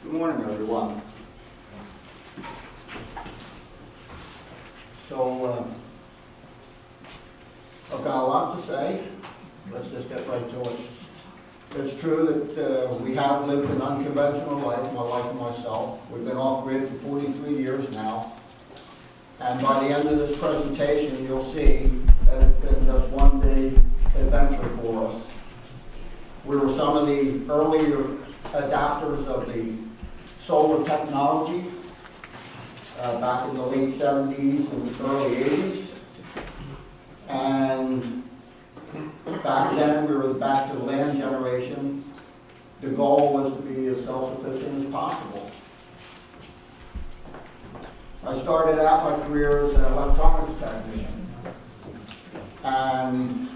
Good morning, everyone. So, I've got a lot to say. Let's just get right to it. It's true that we have lived an unconventional life, my wife and myself. We've been off-grid for 43 years now. And by the end of this presentation, you'll see that it's been just one big adventure for us. We were some of the earlier adapters of the solar technology back in the late 70s and early 80s. And back then, we were the back to the land generation. The goal was to be as self-sufficient as possible. I started out my career as an electronics technician. And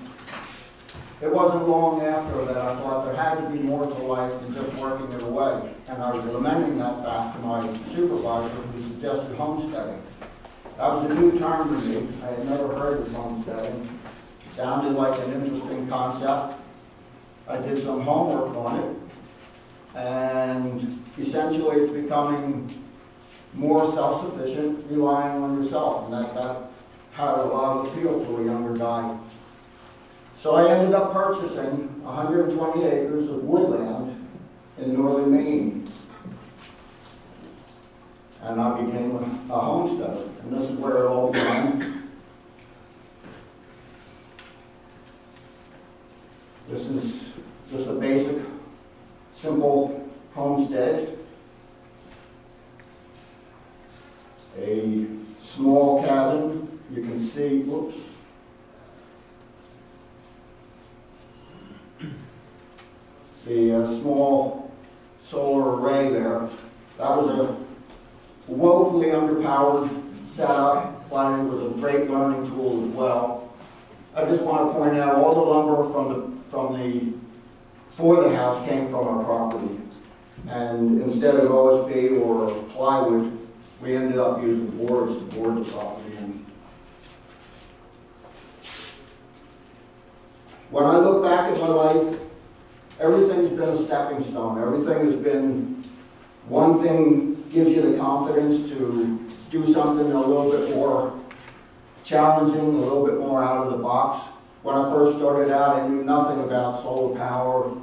it wasn't long after that I thought there had to be more to life than just working it away. And I was lamenting that fact to my supervisor who suggested homesteading. That was a new term for me. I had never heard of homesteading. It sounded like an interesting concept. I did some homework on it. And essentially it's becoming more self-sufficient, relying on yourself. And that had a lot of appeal to a younger guy. So I ended up purchasing 120 acres of woodland in northern Maine. And I became a homesteader. And this is where it all began. This is just a basic, simple homestead. A small cabin. You can see, whoops. The small solar array there. That was a woefully underpowered setup, but it was a great learning tool as well. I just want to point out all the lumber for the house came from our property. And instead of OSB or plywood, we ended up using boards to board the property in. When I look back at my life, everything's been a stepping stone. Everything has been, one thing gives you the confidence to do something a little bit more challenging, a little bit more out of the box. When I first started out, I knew nothing about solar power,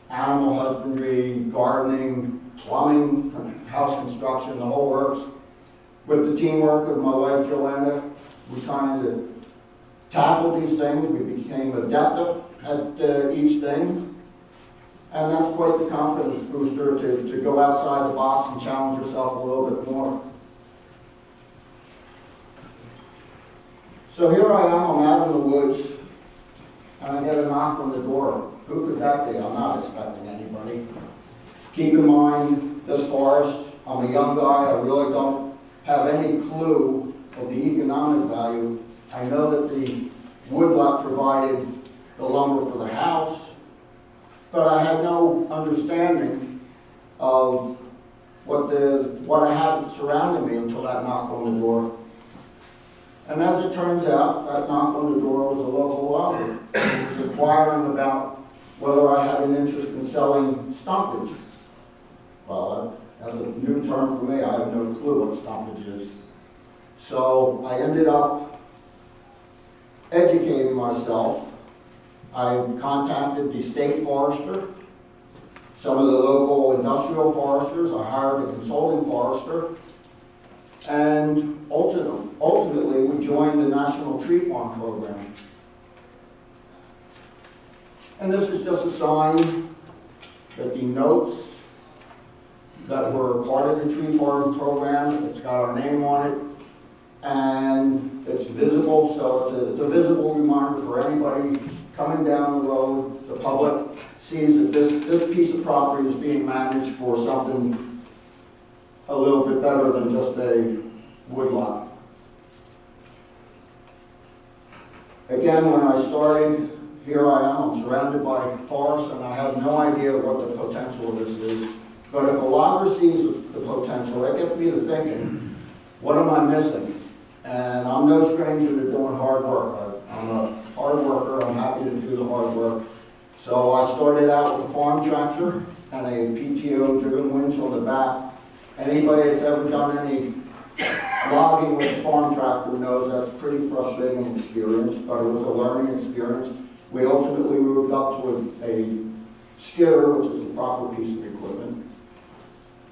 animal husbandry, gardening, plumbing, house construction, the whole works. With the teamwork of my wife, Joanna, we kind of tackled these things. We became adept at each thing. And that's quite the confidence booster to go outside the box and challenge yourself a little bit more. So here I am, I'm out in the woods, and I get a knock on the door. Who could that be? I'm not expecting anybody. Keep in mind, this forest, I'm a young guy, I really don't have any clue of the economic value. I know that the woodlot provided the lumber for the house, but I had no understanding of what I had surrounding me until that knock on the door. And as it turns out, that knock on the door was a local lumber. It was inquiring about whether I had an interest in selling stumpage. Well, that's a new term for me. I have no clue what stumpage is. So I ended up educating myself. I contacted the state forester, some of the local industrial foresters. I hired a consulting forester, and ultimately we joined the National Tree Farm Program. And this is just a sign that the notes that were part of the tree farm program, it's got our name on it, and it's visible, so it's a visible reminder for anybody coming down the road. The public sees that this piece of property is being managed for something a little bit better than just a woodlot. Again, when I started, here I am, I'm surrounded by forest, and I have no idea what the potential of this is. But if a logger sees the potential, that gets me to thinking, what am I missing? And I'm no stranger to doing hard work. I'm a hard worker. I'm happy to do the hard work. So I started out with a farm tractor, and a PTO-driven winch on the back. Anybody that's ever done any logging with a farm tractor knows that's a pretty frustrating experience, but it was a learning experience. We ultimately moved up to a skidder, which is a proper piece of equipment.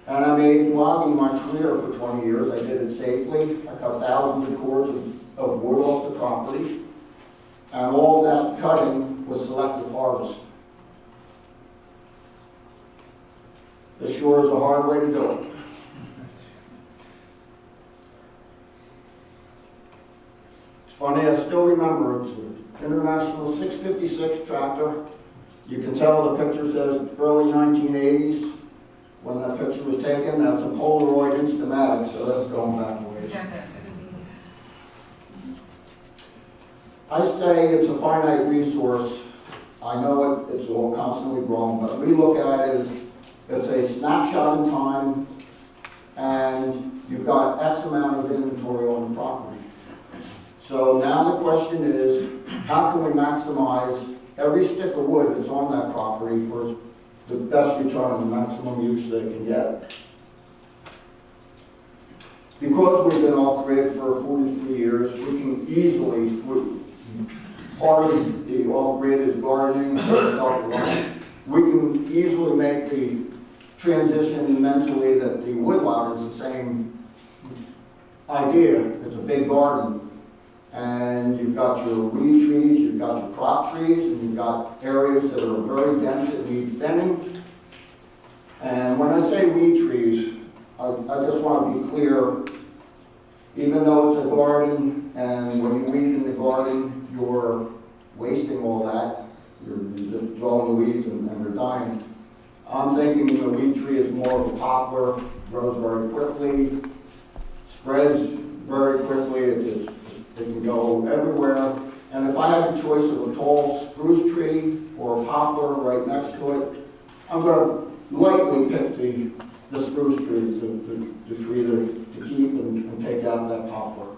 And I made logging my career for 20 years. I did it safely. I cut thousands of cords of wood off the property. And all that cutting was selective harvest. This sure is a hard way to do it. It's funny, I still remember it's an International 656 tractor. You can tell the picture says early 1980s. When that picture was taken, that's a Polaroid Instamatic, so that's going back a ways. I say it's a finite resource. I know it's all constantly growing, but we look at it as it's a snapshot in time, and you've got X amount of inventory on the property. So now the question is, how can we maximize every stick of wood that's on that property for the best return and the maximum use that it can get? Because we've been off-grid for 43 years, we can easily, part of the off-grid is gardening, self-reliant. We can easily make the transition mentally that the woodlot is the same idea. It's a big garden. And you've got your weed trees, you've got your crop trees, and you've got areas that are very dense that need thinning. And when I say weed trees, I just want to be clear, even though it's a garden, and when you weed in the garden, you're wasting all that. You're just growing the weeds and they're dying. I'm thinking the weed tree is more of a poplar, grows very quickly, spreads very quickly, it can go everywhere. And if I had the choice of a tall spruce tree or a poplar right next to it, I'm going to likely pick the spruce tree, the tree to keep and take out that poplar.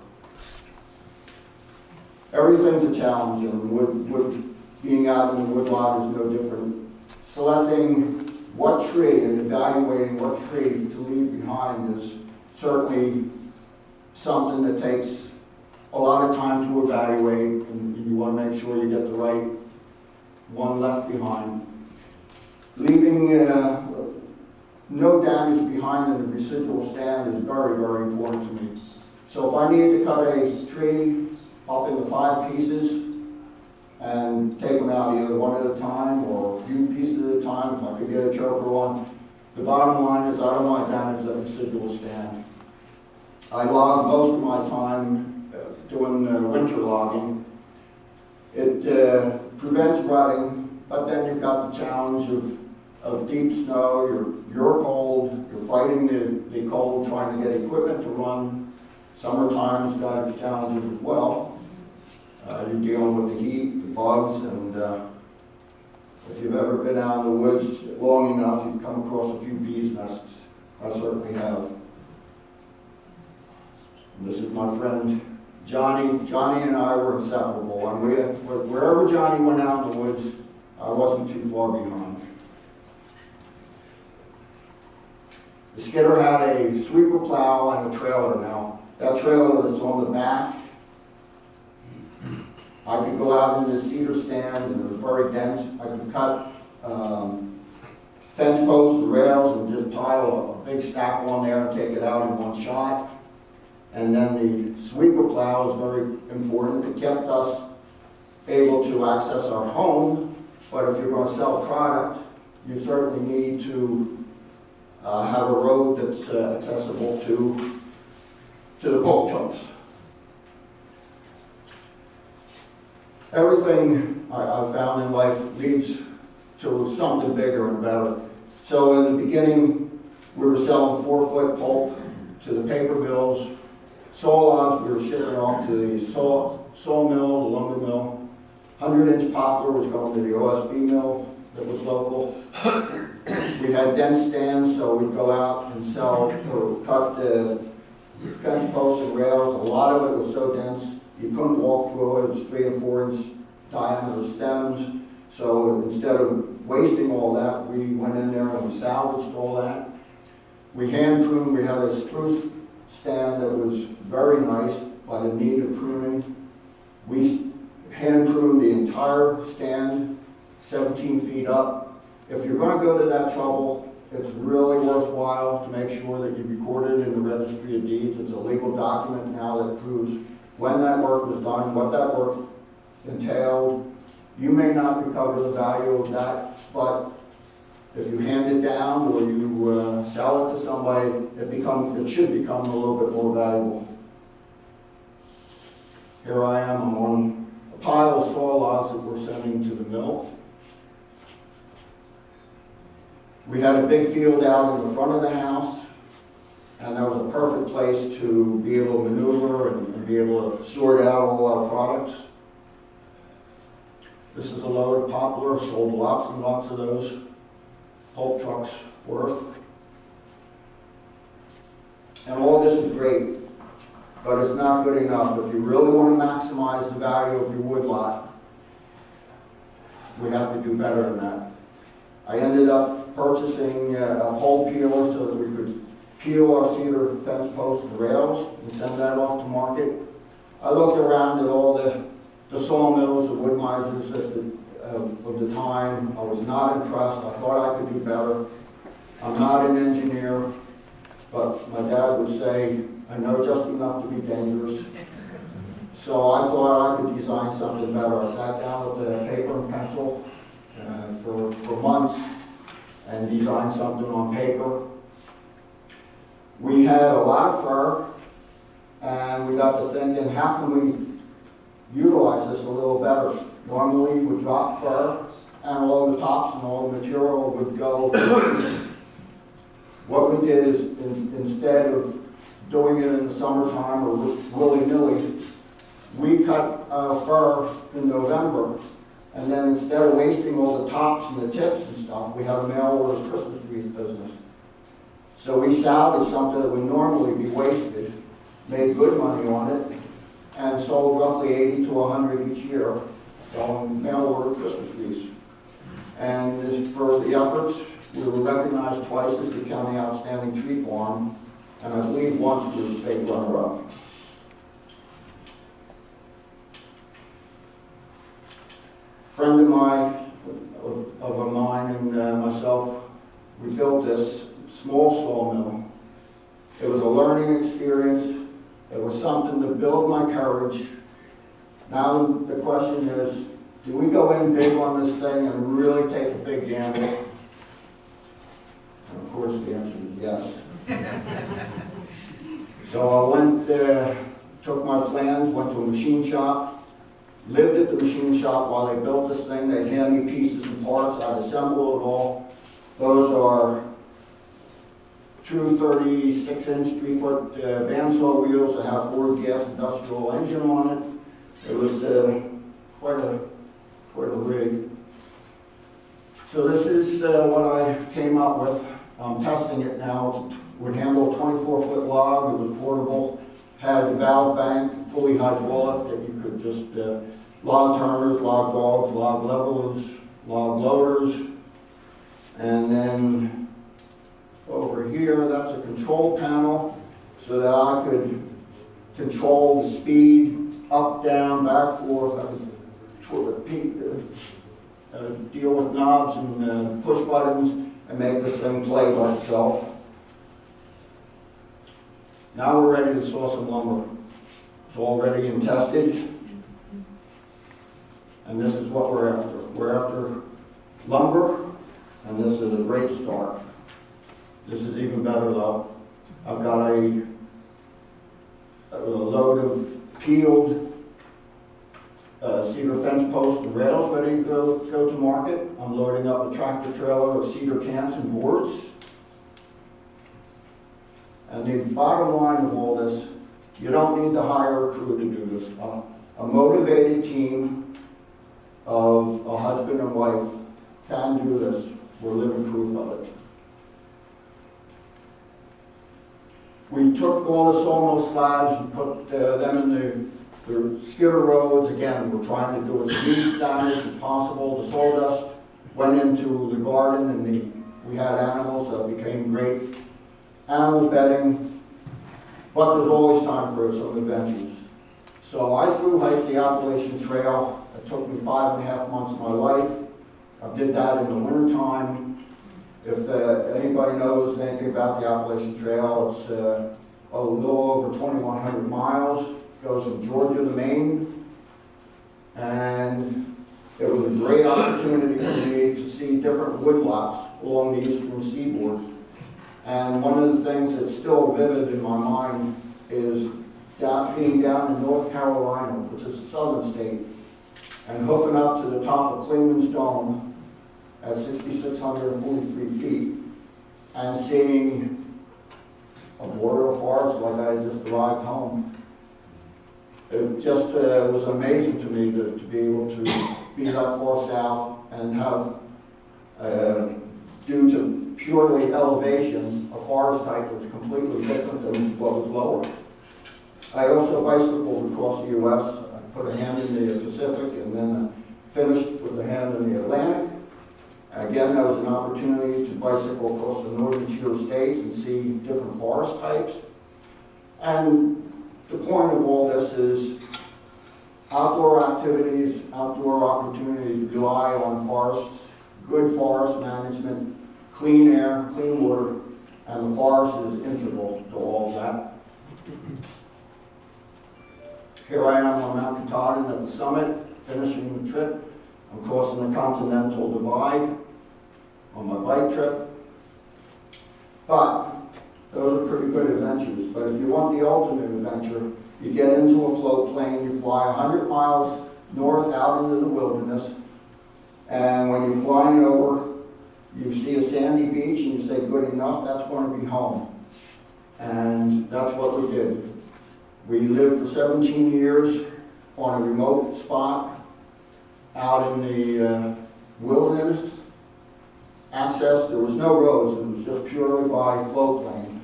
Everything's a challenge, and wood being out in the woodlot is no different. Selecting what tree and evaluating what tree to leave behind is certainly something that takes a lot of time to evaluate, and you want to make sure you get the right one left behind. Leaving no damage behind in the residual stand is very, very important to me. So if I need to cut a tree up into 5 pieces and take them out either one at a time or a few pieces at a time, if I could get a choker on, the bottom line is I don't want to damage that residual stand. I log most of my time doing winter logging. It prevents rutting, but then you've got the challenge of deep snow, you're cold, you're fighting the cold, trying to get equipment to run. Summertime's got its challenges as well. You're dealing with the heat, the bugs, and if you've ever been out in the woods long enough, you've come across a few bees' nests. I certainly have. And this is my friend Johnny. Johnny and I were inseparable, and wherever Johnny went out in the woods, I wasn't too far behind. The skidder had a sweeper plow and a trailer now. That trailer that's on the back, I could go out into the cedar stand, and it was very dense. I could cut fence posts and rails and just pile a big stack on there and take it out in one shot. And then the sweeper plow is very important. It kept us able to access our home, but if you're going to sell product, you certainly need to have a road that's accessible to the bulk trucks. Everything I've found in life leads to something bigger and better. So in the beginning, we were selling 4-foot pulp to the paper mills. Saw logs we were shipping off to the sawmill, the lumber mill. 100-inch poplar was going to the OSB mill that was local. We had dense stands, so we'd go out and sell or cut the fence posts and rails. A lot of it was so dense you couldn't walk through it. It was 3 or 4 inch diameter stems. So instead of wasting all that, we went in there and we salvaged all that. We hand pruned, we had a spruce stand that was very nice by the need of pruning. We hand pruned the entire stand 17 feet up. If you're going to go to that trouble, it's really worthwhile to make sure that you record it in the Registry of Deeds. It's a legal document now that proves when that work was done, what that work entailed. You may not recover the value of that, but if you hand it down or you sell it to somebody, it should become a little bit more valuable. Here I am, I'm on a pile of saw logs that we're sending to the mill. We had a big field out in the front of the house, and that was a perfect place to be able to maneuver and be able to sort out all our products. This is a load of poplar, sold lots and lots of those, pulp trucks worth. And all this is great, but it's not good enough. If you really want to maximize the value of your woodlot, we have to do better than that. I ended up purchasing a pole peeler so that we could peel our cedar fence posts and rails and send that off to market. I looked around at all the sawmills, the wood misers of the time. I was not impressed. I thought I could do better. I'm not an engineer, but my dad would say, I know just enough to be dangerous. So I thought I could design something better. I sat down with a paper and pencil for months and designed something on paper. We had a lot of fir, and we got to thinking, how can we utilize this a little better? Normally, we would drop fir, and all the tops and all the material would go. What we did is, instead of doing it in the summertime or willy-nilly, we cut our fir in November, and then instead of wasting all the tops and the tips and stuff, we had a mail-order Christmas wreath business. So we salvaged something that would normally be wasted, made good money on it, and sold roughly 80 to 100 each year selling mail-order Christmas wreaths. And for the efforts, we were recognized twice as the County Outstanding Tree Farm, and I believe once we were the state runner-up. A friend of mine and myself, we built this small sawmill. It was a learning experience. It was something to build my courage. Now the question is, do we go in big on this thing and really take a big gamble? And of course the answer is yes. So I went, took my plans, went to a machine shop, lived at the machine shop while they built this thing. They'd hand me pieces and parts. I'd assemble it all. Those are true 36-inch, 3-foot bandsaw wheels that have Ford gas industrial engine on it. It was quite a rig. So this is what I came up with. I'm testing it now. It would handle a 24-foot log. It was portable. Had a valve bank, fully hydraulic, that you could just log turners, log dogs, log levelers, log loaders. And then over here, that's a control panel so that I could control the speed, up, down, back, forth. I could deal with knobs and push buttons and make this thing play by itself. Now we're ready to saw some lumber. It's all ready and tested. And this is what we're after. We're after lumber, and this is a great start. This is even better though. I've got a load of peeled cedar fence posts and rails ready to go to market. I'm loading up a tractor trailer of cedar cans and boards. And the bottom line of all this, you don't need to hire a crew to do this. A motivated team of a husband and wife can do this. We're living proof of it. We took all the sawmill slabs and put them in the skidder roads. Again, we're trying to do as least damage as possible. The sawdust went into the garden, and we had animals that became great animal bedding, but there's always time for some adventures. So I thru-hiked the Appalachian Trail. It took me 5.5 months of my life. I did that in the wintertime. If anybody knows anything about the Appalachian Trail, it's a little over 2,100 miles. It goes from Georgia to Maine. And it was a great opportunity for me to see different woodlots along the eastern seaboard. And one of the things that's still vivid in my mind is being down in North Carolina, which is a southern state, and hoofing up to the top of Clingman's Dome at 6,643 feet, and seeing a border of forest like I had just arrived home. It just was amazing to me to be able to be that far south and have, due to purely elevation, a forest type that's completely different than what was lower. I also bicycled across the U.S. I put a hand in the Pacific and then finished with a hand in the Atlantic. Again, that was an opportunity to bicycle across the northern tier states and see different forest types. And the point of all this is outdoor activities, outdoor opportunities rely on forests, good forest management, clean air, clean water, and the forest is integral to all of that. Here I am on Mount Katahdin at the summit, finishing the trip. I'm crossing the Continental Divide on my bike trip. But those are pretty good adventures. But if you want the ultimate adventure, you get into a float plane, you fly 100 miles north out into the wilderness, and when you're flying over, you see a sandy beach and you say, good enough, that's going to be home. And that's what we did. We lived for 17 years on a remote spot out in the wilderness. Access, there was no roads, it was just purely by float plane.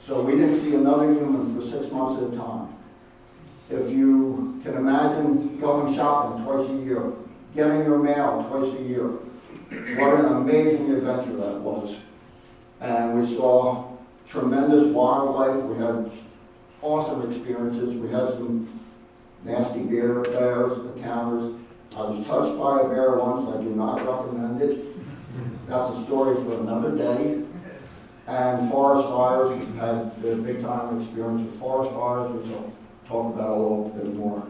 So we didn't see another human for 6 months at a time. If you can imagine going shopping twice a year, getting your mail twice a year, what an amazing adventure that was. And we saw tremendous wildlife. We had awesome experiences. We had some nasty bears encounters. I was touched by a bear once. I do not recommend it. That's a story for another day. And forest fires, we've had a big time experience with forest fires, which I'll talk about a little bit more.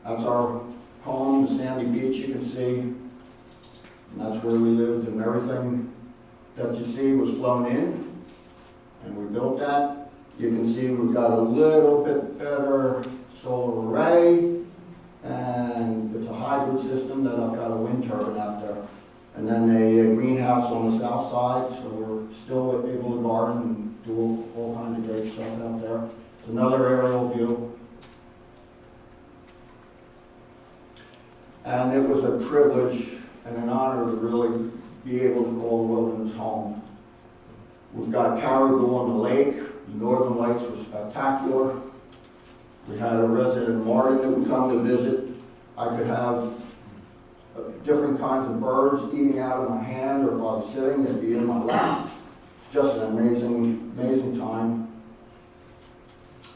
That's our home, the sandy beach you can see. And that's where we lived, and everything that you see was flown in. And we built that. You can see we've got a little bit better solar array, and it's a hybrid system that I've got a wind turbine out there. And then a greenhouse on the south side, so we're still able to garden and do all kinds of great stuff out there. It's another aerial view. And it was a privilege and an honor to really be able to call the wilderness home. We've got caribou on the lake. The northern lights were spectacular. We had a resident Martin that would come to visit. I could have different kinds of birds eating out of my hand, or if I was sitting, they'd be in my lap. It's just an amazing, amazing time.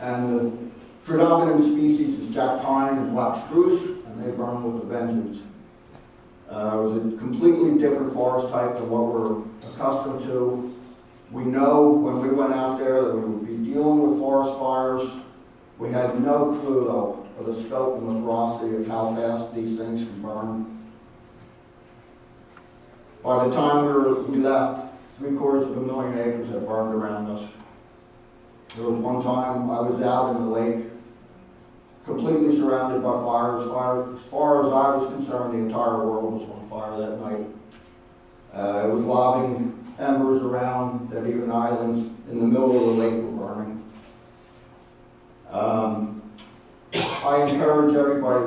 And the predominant species is jack pine and black spruce, and they burn with a vengeance. It was a completely different forest type than what we're accustomed to. We know when we went out there that we would be dealing with forest fires. We had no clue, though, of the scope and the ferocity of how fast these things can burn. By the time we left, 750,000 acres had burned around us. There was one time I was out in the lake, completely surrounded by fires. As far as I was concerned, the entire world was on fire that night. It was lobbing embers around that even islands in the middle of the lake were burning. I encourage everybody,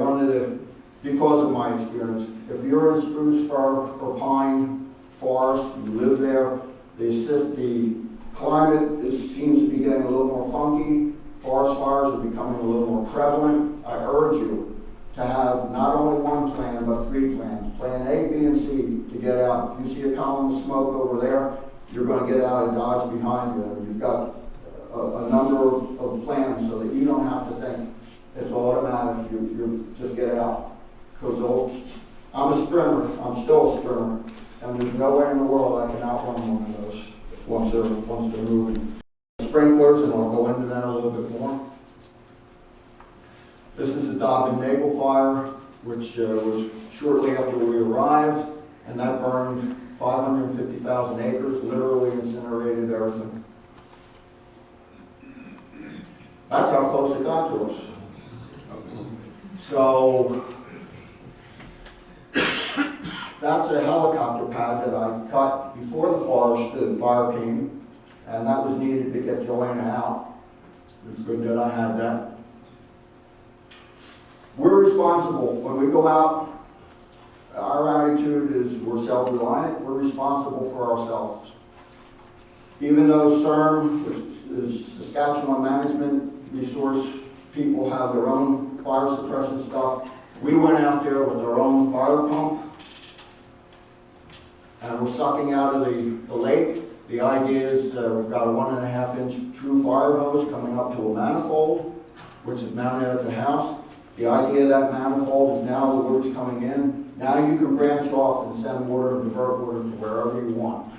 because of my experience, if you're in spruce, fir, or pine forest, you live there, the climate seems to be getting a little more funky, forest fires are becoming a little more prevalent. I urge you to to have not only one plan, but 3 plans. Plan A, B, and C to get out. If you see a column of smoke over there, you're going to get out and dodge behind you. And you've got a number of plans so that you don't have to think. It's automatic. You just get out. Because I'm a sprinter. I'm still a sprinter. And there's no way in the world I can outrun one of those once they're moving. Sprinklers, and I'll go into that a little bit more. This is the Dobbin Naval Fire, which was shortly after we arrived, and that burned 550,000 acres, literally incinerated everything. That's how close it got to us. So, that's a helicopter pad that I cut before the fire came, and that was needed to get Joanna out. It's good that I had that. We're responsible. When we go out, our attitude is we're self-reliant. We're responsible for ourselves. Even though CERM, which is Saskatchewan Management Resource, people have their own fire suppression stuff, we went out there with our own fire pump, and we're sucking out of the lake. The idea is we've got a 1.5-inch true fire hose coming up to a manifold, which is mounted at the house. The idea of that manifold is now the water's coming in. Now you can branch off and send water and divert water to wherever you want.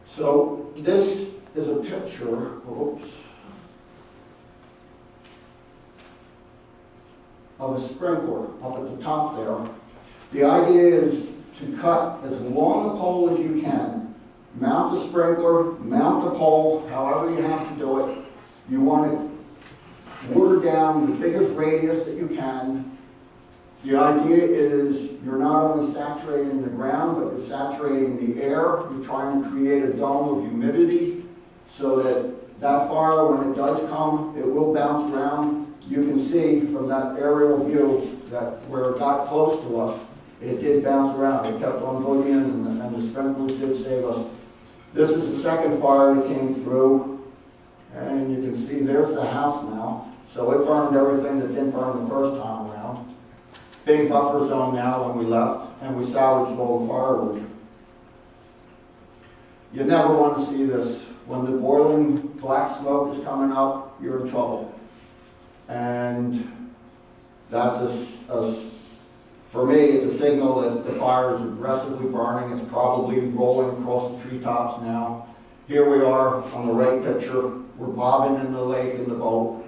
So this is a picture, of a sprinkler up at the top there. The idea is to cut as long a pole as you can. Mount the sprinkler, mount the pole, however you have to do it. You want to water down the biggest radius that you can. The idea is you're not only saturating the ground, but you're saturating the air. You're trying to create a dome of humidity so that fire, when it does come, it will bounce around. You can see from that aerial view that where it got close to us, it did bounce around. It kept on boogieing, and the sprinklers did save us. This is the second fire that came through, and you can see there's the house now. So it burned everything that didn't burn the first time around. Big buffer zone now when we left, and we salvaged all the firewood. You never want to see this. When the boiling black smoke is coming up, you're in trouble. And that's for me, it's a signal that the fire is aggressively burning. It's probably rolling across the treetops now. Here we are on the right picture. We're bobbing in the lake in the boat,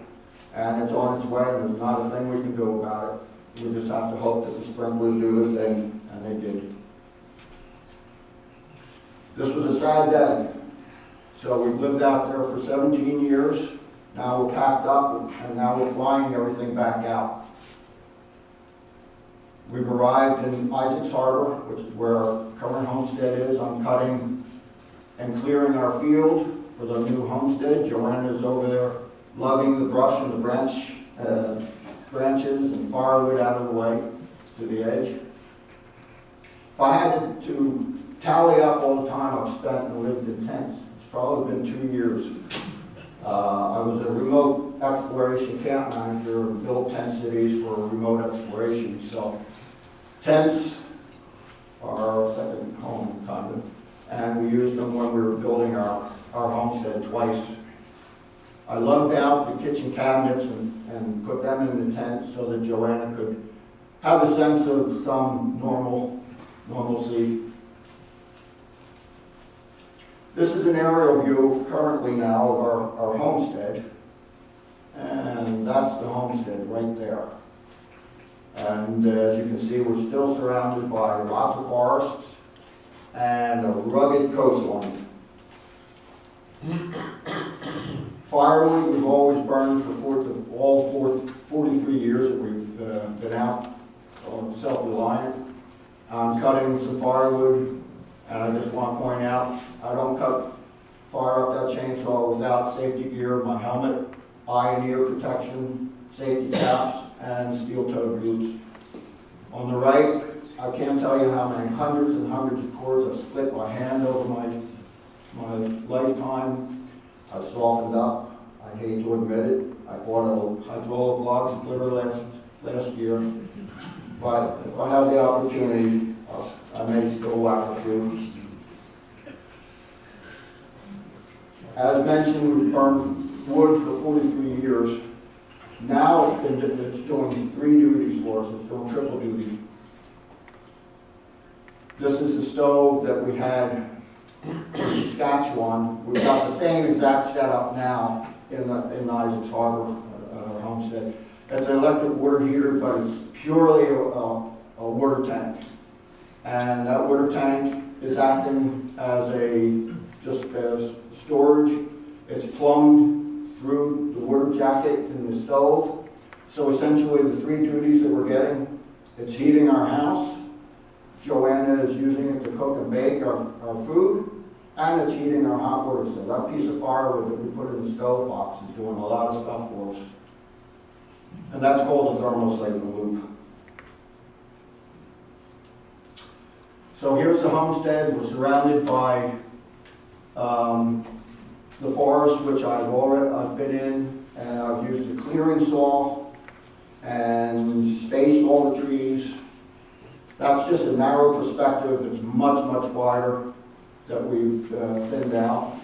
and it's on its way, and there's not a thing we can do about it. We just have to hope that the sprinklers do their thing, and they did. This was a sad day. So we've lived out there for 17 years. Now we're packed up, and now we're flying everything back out. We've arrived in Isaacs Harbor, which is where our current homestead is. I'm cutting and clearing our field for the new homestead. Joanna's over there lugging the brush and the branches and firewood out of the way to the edge. If I had to tally up all the time I've spent and lived in tents, it's probably been 2 years. I was a remote exploration camp manager and built tent cities for remote exploration. So tents are our second home, kind of. And we used them when we were building our homestead twice. I lugged out the kitchen cabinets and put them in the tent so that Joanna could have a sense of some normalcy. This is an aerial view currently now of our homestead, and that's the homestead right there. And as you can see, we're still surrounded by lots of forests and a rugged coastline. Firewood we've always burned for all 43 years that we've been out, self-reliant. I'm cutting some firewood, and I just want to point out, I don't cut fire up that chainsaw without safety gear, my helmet, eye and ear protection, safety caps, and steel-toed boots. On the right, I can't tell you how many hundreds and hundreds of cords I've split by hand over my lifetime. I've softened up. I I hate to admit it. I bought a hydraulic log splitter last year, but if I have the opportunity, I may still whack a few. As mentioned, we've burned wood for 43 years. Now it's doing 3 duties for us. It's doing triple duty. This is the stove that we had in Saskatchewan. We've got the same exact setup now in Isaacs Harbor, our homestead. It's an electric water heater, but it's purely a water tank. And that water tank is acting as just as storage. It's plumbed through the water jacket in the stove. So essentially the 3 duties that we're getting, it's heating our house. Joanna is using it to cook and bake our food, and it's heating our hot water. So that piece of firewood that we put in the stove box is doing a lot of stuff for us. And that's called a thermal siphon loop. So here's the homestead. We're surrounded by the forest, which I've been in, and I've used a clearing saw and spaced all the trees. That's just a narrow perspective. It's much, much wider that we've thinned out.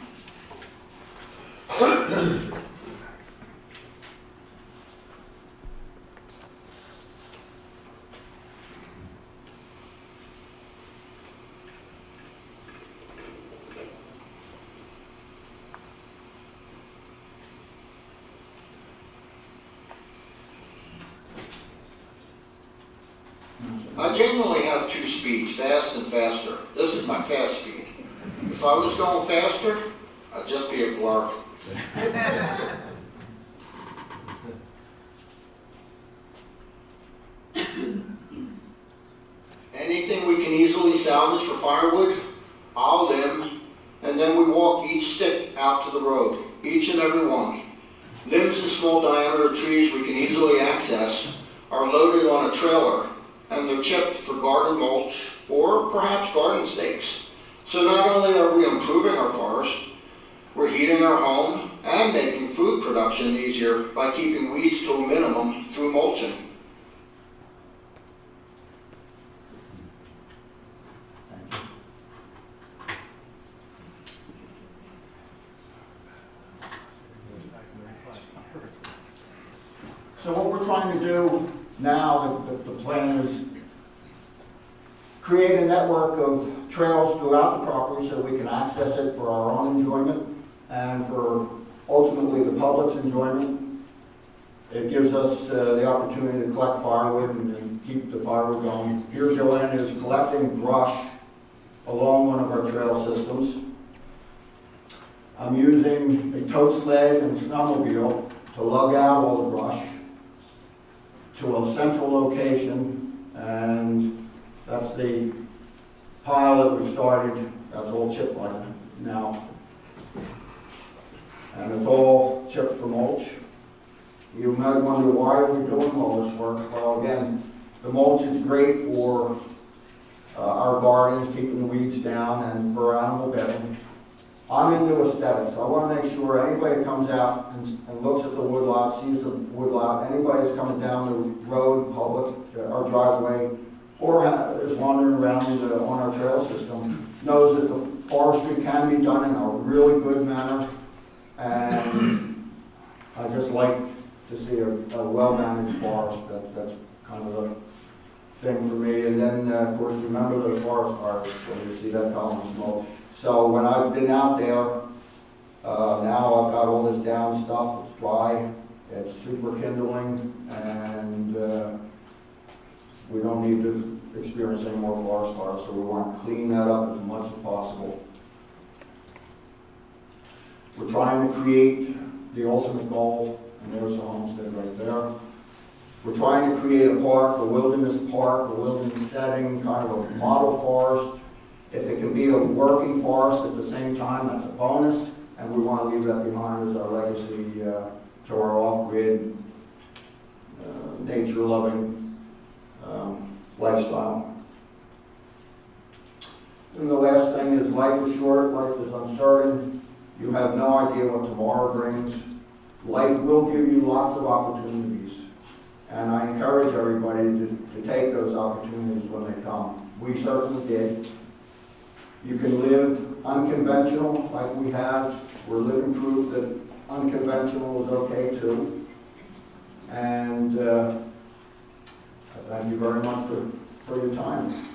I generally have 2 speeds, fast and faster. This is my fast speed. If I was going faster, I'd just be a blur. Anything we can easily salvage for firewood, I'll limb, and then we walk each stick out to the road, each and every one. Limbs and small diameter trees we can easily access are loaded on a trailer, and they're chipped for garden mulch or perhaps garden stakes. So not only are we improving our forest, we're heating our home and making food production easier by keeping weeds to a minimum through mulching. So what we're trying to do now, the plan is create a network of trails throughout the property so we can access it for our own enjoyment and for ultimately the public's enjoyment. It gives us the opportunity to collect firewood and keep the firewood going. Here Joanne is collecting brush along one of our trail systems. I'm using a tow sled and snowmobile to lug out all the brush to a central location, and that's the pile that we started. That's all chipped right now. And it's all chipped for mulch. You might wonder why are we doing all this work? Well, again, the mulch is great for our gardens, keeping the weeds down, and for animal bedding. I'm into aesthetics. I want to make sure anybody that comes out and looks at the woodlot, sees the woodlot, anybody that's coming down the road, public, our driveway, or is wandering around on our trail system, knows that the forestry can be done in a really good manner. And I just like to see a well-managed forest. That's kind of a thing for me. And then, of course, remember the forest fires when you see that column of smoke. So when I've been out there, now I've got all this down stuff. It's dry, it's super kindling, and we don't need to experience any more forest fires. So we want to clean that up as much as possible. We're trying to create the ultimate goal, and there's the homestead right there. We're trying to create a park, a wilderness setting, kind of a model forest. If it can be a working forest at the same time, that's a bonus, and we want to leave that behind as our legacy to our off-grid, nature-loving lifestyle. And the last thing is life is short, life is uncertain. You have no idea what tomorrow brings. life will give you lots of opportunities. And I encourage everybody to take those opportunities when they come. We certainly did. You can live unconventional like we have. We're living proof that unconventional is okay too. And I thank you very much for your time.